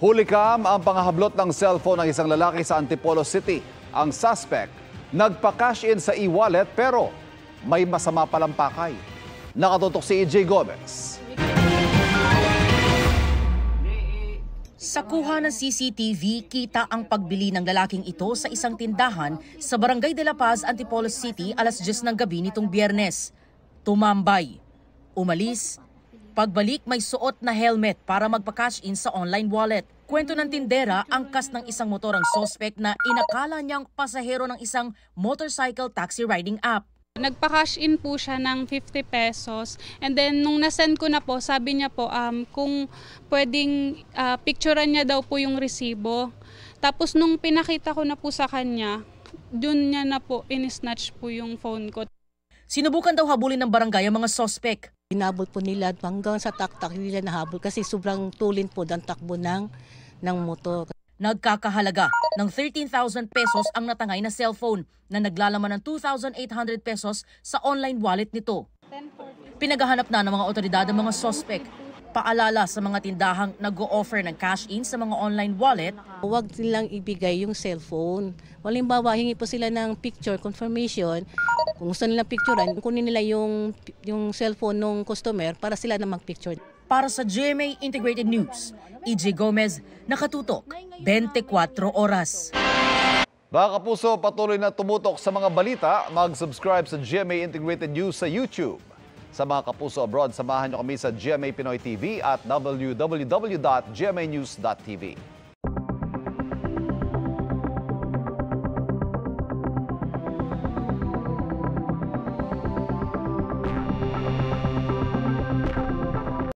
Hulikam ang panghablot ng cellphone ng isang lalaki sa Antipolo City. Ang suspect, nagpa-cash in sa e-wallet pero may masama palang pakay. Nakatutok si EJ Gomez. Sa kuha ng CCTV, kita ang pagbili ng lalaking ito sa isang tindahan sa Barangay de la Paz, Antipolo City, alas 10 ng gabi nitong Biyernes. Tumambay, umalis, pagbalik may suot na helmet para magpa-cash in sa online wallet. Kwento ng tindera, angkas ng isang motor ang suspect na inakala niyang pasahero ng isang motorcycle taxi riding app. Nagpa-cash in po siya ng 50 pesos and then nung nasend ko na po, sabi niya po kung pwedeng picturean niya daw po yung resibo. Tapos nung pinakita ko na po sa kanya, dun niya na po in-snatch po yung phone ko. Sinubukan daw habulin ng barangay ang mga suspect. Hinabol po nila hanggang sa taktak nila nahabol kasi sobrang tulin po ng takbo ng motor. Nagkakahalaga ng 13,000 pesos ang natangay na cellphone na naglalaman ng 2,800 pesos sa online wallet nito. Pinaghahanap na ng mga otoridad ang mga suspect. Paalala sa mga tindahang nag-o-offer ng cash-in sa mga online wallet. Huwag nilang ibigay yung cellphone. Halimbawa, hingi po sila ng picture confirmation. Kung gusto nilang picturean, kunin nila yung cellphone ng customer para sila na mag-picture. Para sa GMA Integrated News, EJ Gomez, nakatutok, 24 oras. Mga kapuso, patuloy na tumutok sa mga balita. Mag-subscribe sa GMA Integrated News sa YouTube. Sa mga kapuso abroad, samahan niyo kami sa GMA Pinoy TV at www.gmanews.tv.